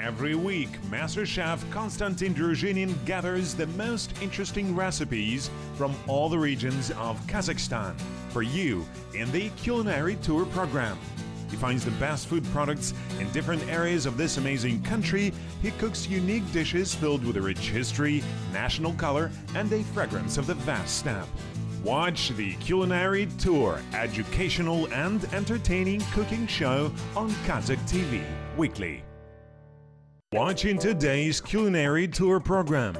Every week, Master Chef Konstantin Druzhinin gathers the most interesting recipes from all the regions of Kazakhstan for you in the Culinary Tour program. He finds the best food products in different areas of this amazing country. He cooks unique dishes filled with a rich history, national color, and a fragrance of the vast steppe. Watch the Culinary Tour, educational and entertaining cooking show on Kazakh TV weekly. Watching today's Culinary Tour program.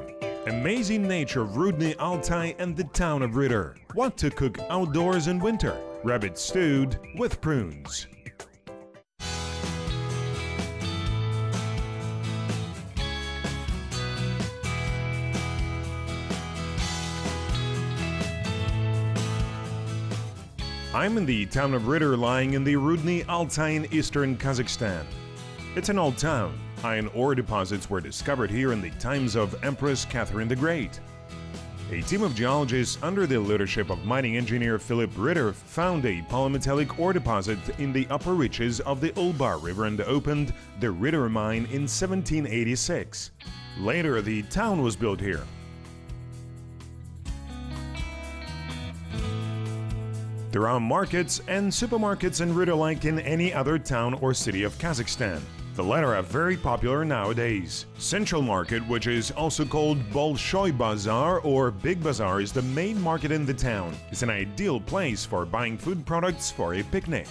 Amazing nature of Rudny Altai and the town of Ritter. What to cook outdoors in winter. Rabbit stewed with prunes. I'm in the town of Ritter, lying in the Rudny Altai in eastern Kazakhstan. It's an old town. Iron ore deposits were discovered here in the times of Empress Catherine the Great. A team of geologists under the leadership of mining engineer Philip Ritter found a polymetallic ore deposit in the upper reaches of the Ulbar River and opened the Ritter mine in 1786. Later, the town was built here. There are markets and supermarkets in Ritter like in any other town or city of Kazakhstan. The latter are very popular nowadays. Central Market, which is also called Bolshoy Bazaar or Big Bazaar, is the main market in the town. It's an ideal place for buying food products for a picnic.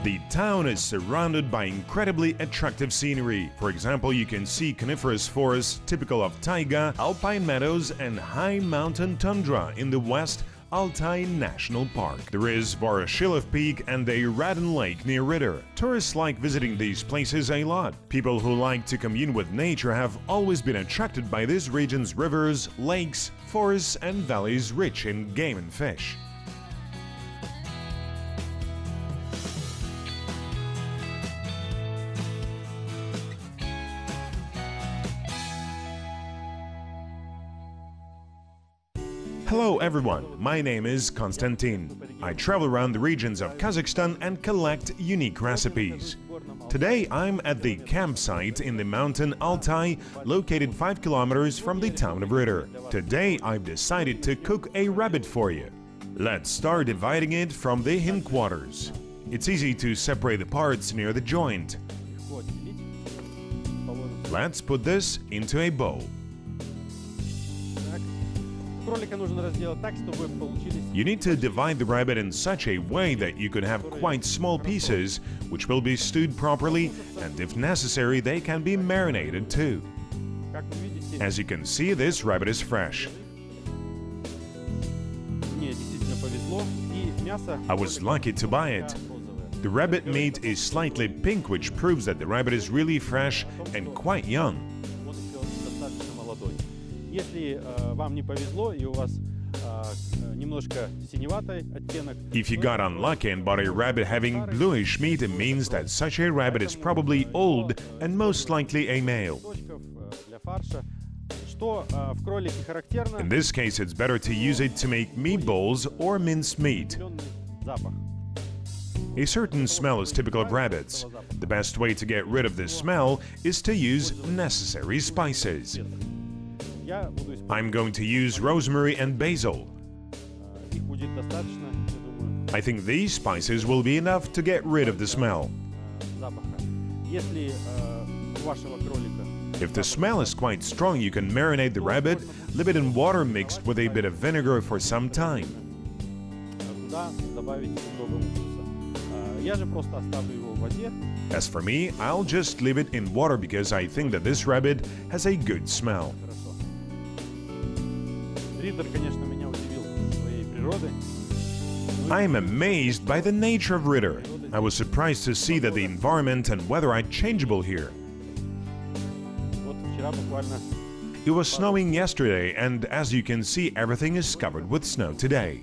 The town is surrounded by incredibly attractive scenery. For example, you can see coniferous forests typical of taiga, alpine meadows, and high mountain tundra in the west Altai National Park. There is Voroshilov Peak and a Radin Lake near Ritter. Tourists like visiting these places a lot. People who like to commune with nature have always been attracted by this region's rivers, lakes, forests, and valleys rich in game and fish. Hello everyone, my name is Konstantin. I travel around the regions of Kazakhstan and collect unique recipes. Today I'm at the campsite in the mountain Altai, located 5 kilometers from the town of Ritter. Today I've decided to cook a rabbit for you. Let's start dividing it from the hindquarters. It's easy to separate the parts near the joint. Let's put this into a bowl. You need to divide the rabbit in such a way that you could have quite small pieces, which will be stewed properly, and if necessary, they can be marinated too. As you can see, this rabbit is fresh. I was lucky to buy it. The rabbit meat is slightly pink, which proves that the rabbit is really fresh and quite young. If you got unlucky and bought a rabbit having bluish meat, it means that such a rabbit is probably old and most likely a male. In this case, it's better to use it to make meatballs or minced meat. A certain smell is typical of rabbits. The best way to get rid of this smell is to use necessary spices. I'm going to use rosemary and basil. I think these spices will be enough to get rid of the smell. If the smell is quite strong, you can marinate the rabbit, leave it in water mixed with a bit of vinegar for some time. As for me, I'll just leave it in water because I think that this rabbit has a good smell. I am amazed by the nature of Ritter. I was surprised to see that the environment and weather are changeable here. It was snowing yesterday, and as you can see, everything is covered with snow today.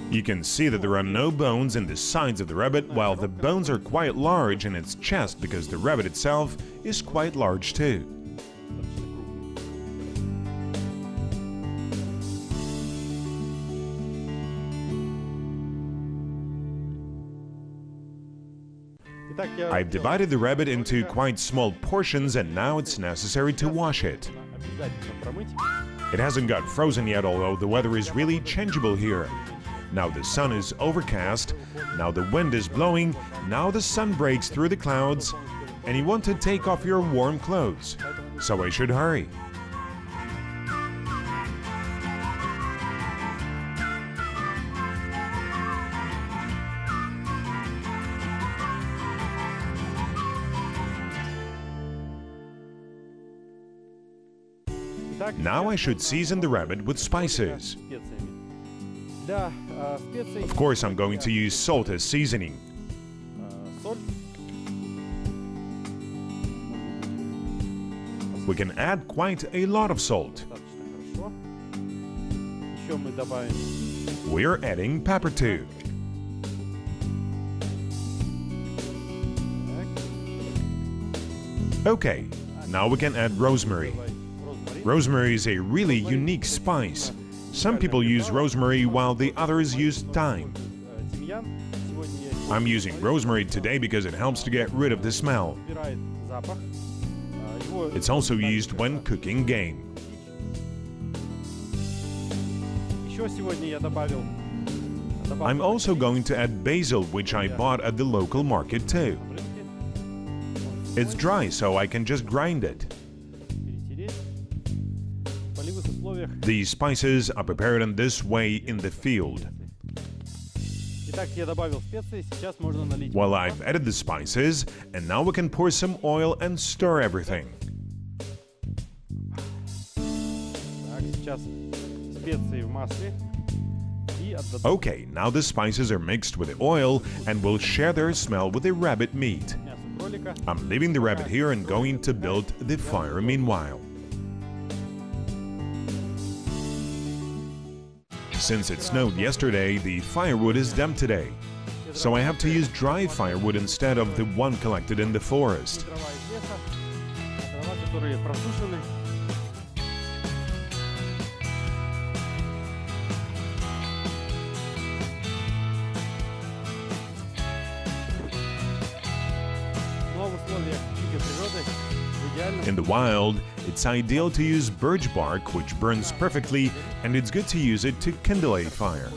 You can see that there are no bones in the sides of the rabbit, while the bones are quite large in its chest because the rabbit itself is quite large too. I've divided the rabbit into quite small portions and now it's necessary to wash it. It hasn't got frozen yet, although the weather is really changeable here. Now the sun is overcast, now the wind is blowing, now the sun breaks through the clouds, and you want to take off your warm clothes. So I should hurry. Now I should season the rabbit with spices. Of course, I'm going to use salt as seasoning. We can add quite a lot of salt. We're adding pepper too. Okay, now we can add rosemary. Rosemary is a really unique spice. Some people use rosemary while the others use thyme. I'm using rosemary today because it helps to get rid of the smell. It's also used when cooking game. I'm also going to add basil, which I bought at the local market too. It's dry, so I can just grind it. These spices are prepared in this way in the field. Well, I've added the spices, and now we can pour some oil and stir everything. Okay, now the spices are mixed with the oil and will share their smell with the rabbit meat. I'm leaving the rabbit here and going to build the fire meanwhile. Since it snowed yesterday, the firewood is damp today, so I have to use dry firewood instead of the one collected in the forest. In the wild, it's ideal to use birch bark, which burns perfectly, and it's good to use it to kindle a fire.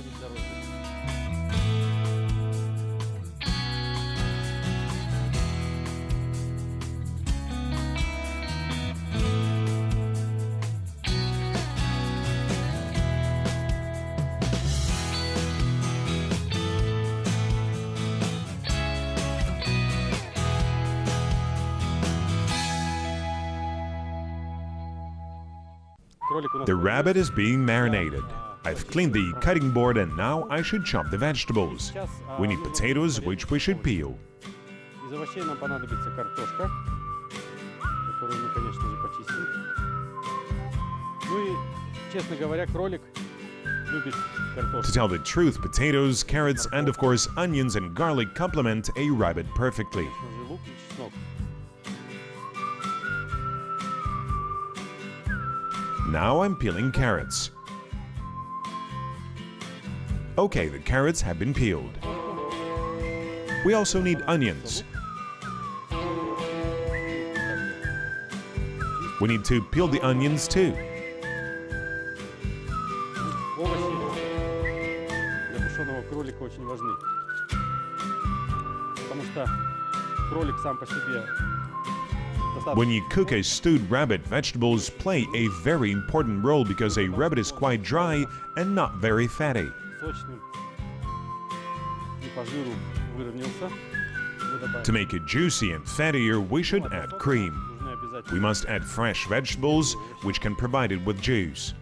The rabbit is being marinated. I've cleaned the cutting board and now I should chop the vegetables. We need potatoes, which we should peel. To tell the truth, potatoes, carrots, and of course onions and garlic complement a rabbit perfectly. Now I'm peeling carrots. Okay, the carrots have been peeled. We also need onions. We need to peel the onions too. When you cook a stewed rabbit, vegetables play a very important role because a rabbit is quite dry and not very fatty. To make it juicy and fattier, we should add cream. We must add fresh vegetables, which can provide it with juice.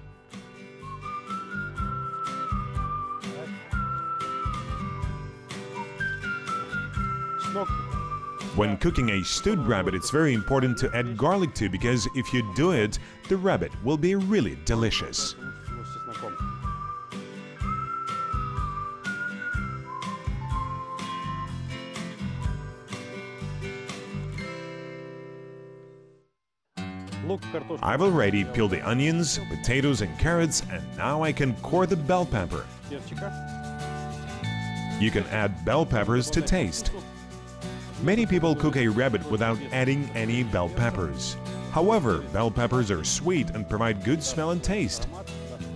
When cooking a stewed rabbit, it's very important to add garlic too, because if you do it, the rabbit will be really delicious. I've already peeled the onions, potatoes and carrots, and now I can core the bell pepper. You can add bell peppers to taste. Many people cook a rabbit without adding any bell peppers. However, bell peppers are sweet and provide good smell and taste.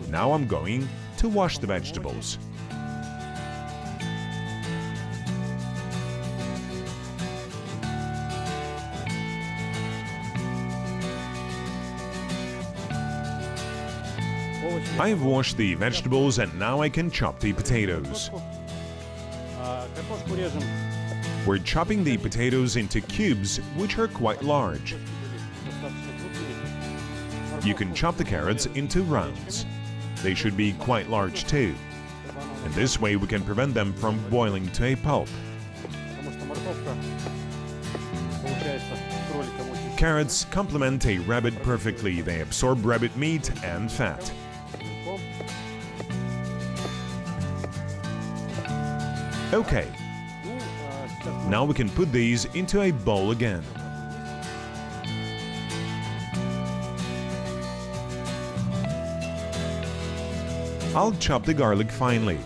Now I'm going to wash the vegetables. I've washed the vegetables and now I can chop the potatoes. We're chopping the potatoes into cubes, which are quite large. You can chop the carrots into rounds. They should be quite large too. And this way we can prevent them from boiling to a pulp. Carrots complement a rabbit perfectly. They absorb rabbit meat and fat. Okay, now we can put these into a bowl again. I'll chop the garlic finely.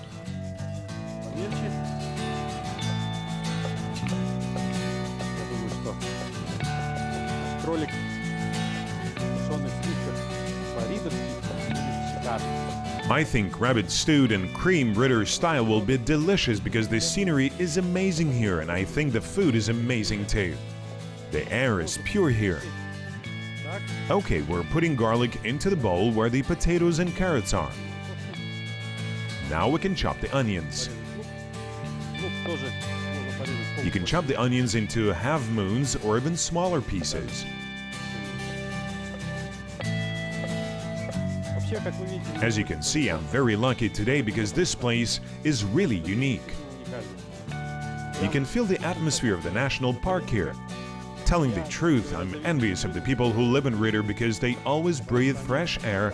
I think rabbit stewed and cream Ritter style will be delicious because the scenery is amazing here and I think the food is amazing too. The air is pure here. Okay, we're putting garlic into the bowl where the potatoes and carrots are. Now we can chop the onions. You can chop the onions into half moons or even smaller pieces. As you can see, I'm very lucky today because this place is really unique. You can feel the atmosphere of the national park here. Telling the truth, I'm envious of the people who live in Ritter because they always breathe fresh air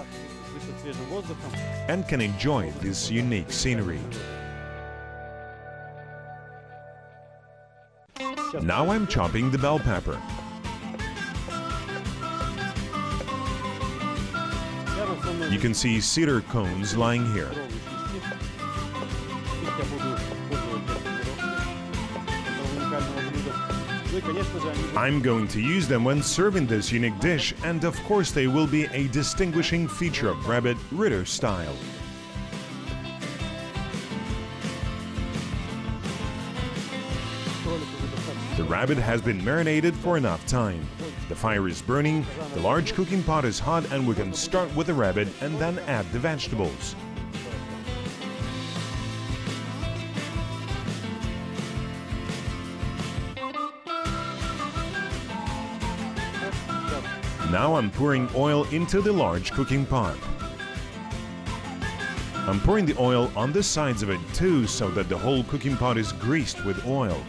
and can enjoy this unique scenery. Now I'm chopping the bell pepper. You can see cedar cones lying here. I'm going to use them when serving this unique dish, and of course they will be a distinguishing feature of rabbit Ritter style. The rabbit has been marinated for enough time. The fire is burning, the large cooking pot is hot, and we can start with the rabbit and then add the vegetables. Now I'm pouring oil into the large cooking pot. I'm pouring the oil on the sides of it too, so that the whole cooking pot is greased with oil.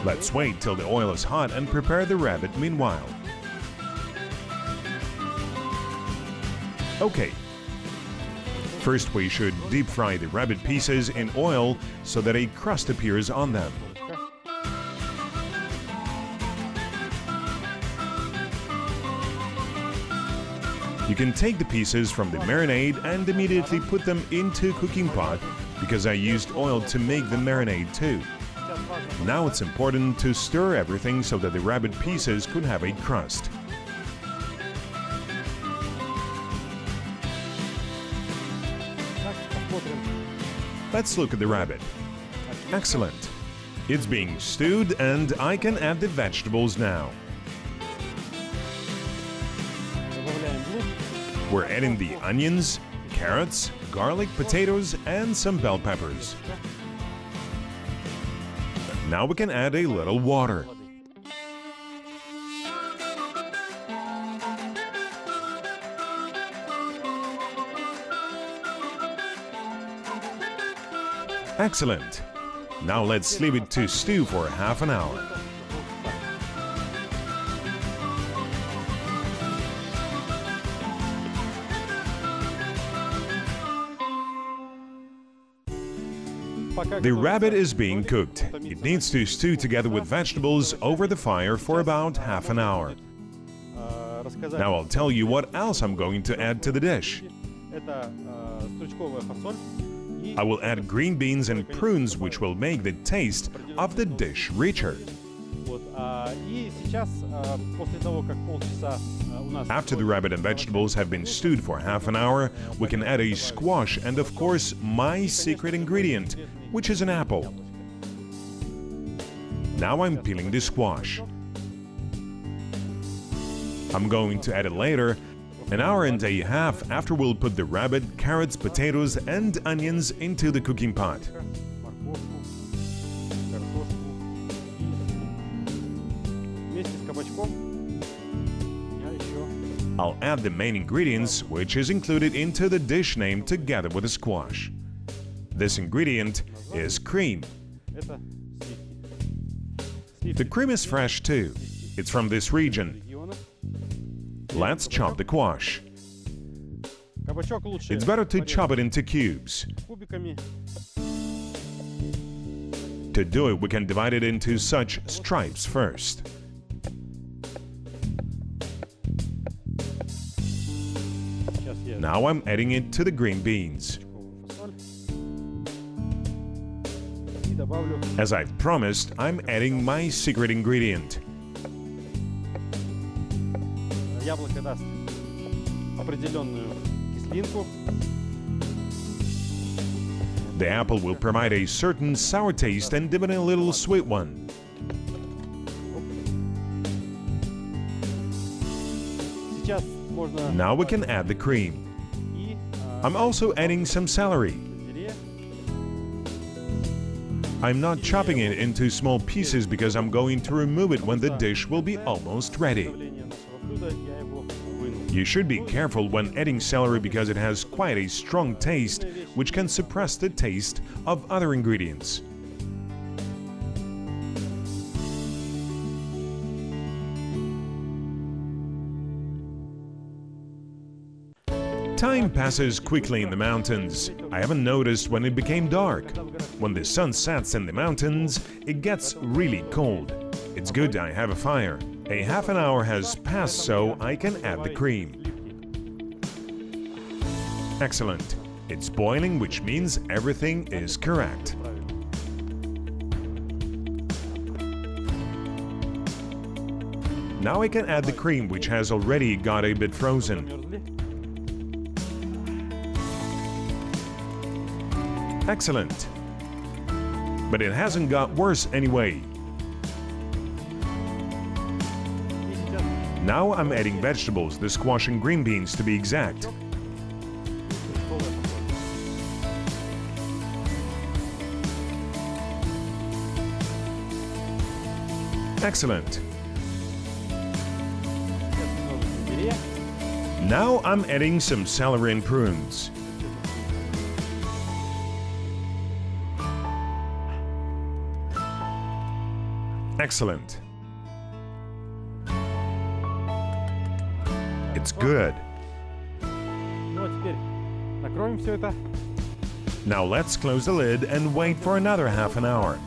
Let's wait till the oil is hot and prepare the rabbit meanwhile. Okay. First we should deep fry the rabbit pieces in oil so that a crust appears on them. You can take the pieces from the marinade and immediately put them into cooking pot because I used oil to make the marinade too. Now it's important to stir everything so that the rabbit pieces could have a crust. Let's look at the rabbit. Excellent. It's being stewed and I can add the vegetables now. We're adding the onions, carrots, garlic, potatoes, and some bell peppers. Now we can add a little water. Excellent. Now let's leave it to stew for half an hour. The rabbit is being cooked. It needs to stew together with vegetables over the fire for about half an hour. Now I'll tell you what else I'm going to add to the dish. I will add green beans and prunes, which will make the taste of the dish richer. After the rabbit and vegetables have been stewed for half an hour, we can add a squash and, of course, my secret ingredient, which is an apple. Now I'm peeling the squash. I'm going to add it later, an hour and a half after we'll put the rabbit, carrots, potatoes and onions into the cooking pot. I'll add the main ingredients, which is included into the dish name together with the squash. This ingredient is cream. The cream is fresh too. It's from this region. Let's chop the squash. It's better to chop it into cubes. To do it, we can divide it into such stripes first. Now I'm adding it to the green beans. As I've promised, I'm adding my secret ingredient. The apple will provide a certain sour taste and even a little sweet one. Now we can add the cream. I'm also adding some celery. I'm not chopping it into small pieces because I'm going to remove it when the dish will be almost ready. You should be careful when adding celery because it has quite a strong taste, which can suppress the taste of other ingredients. Time passes quickly in the mountains. I haven't noticed when it became dark. When the sun sets in the mountains, it gets really cold. It's good I have a fire. A half an hour has passed, so I can add the cream. Excellent. It's boiling, which means everything is correct. Now I can add the cream, which has already got a bit frozen. Excellent. But it hasn't got worse anyway. Now I'm adding vegetables, the squash and green beans to be exact. Excellent. Now I'm adding some celery and prunes. Excellent. It's good. Now let's close the lid and wait for another half an hour.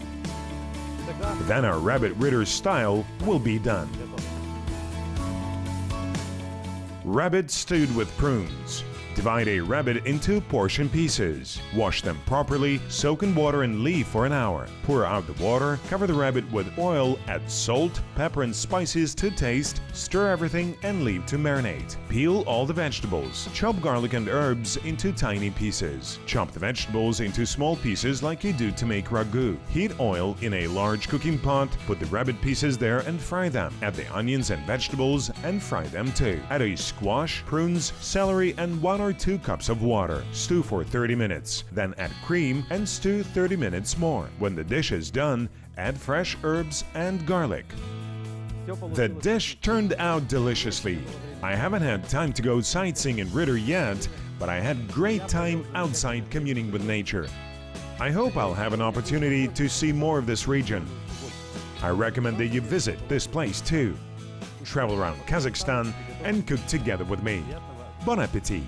Then our rabbit Ritter style will be done. Rabbit stewed with prunes. Divide a rabbit into portion pieces. Wash them properly, soak in water and leave for an hour. Pour out the water, cover the rabbit with oil, add salt, pepper and spices to taste, stir everything and leave to marinate. Peel all the vegetables. Chop garlic and herbs into tiny pieces. Chop the vegetables into small pieces like you do to make ragu. Heat oil in a large cooking pot, put the rabbit pieces there and fry them. Add the onions and vegetables and fry them too. Add a squash, prunes, celery and 1 or 2 cups of water. Stew for 30 minutes. Then add cream and stew 30 minutes more. When the dish is done, add fresh herbs and garlic. The dish turned out deliciously. I haven't had time to go sightseeing in Ritter yet, but I had great time outside communing with nature. I hope I'll have an opportunity to see more of this region. I recommend that you visit this place too. Travel around Kazakhstan and cook together with me. Bon appétit!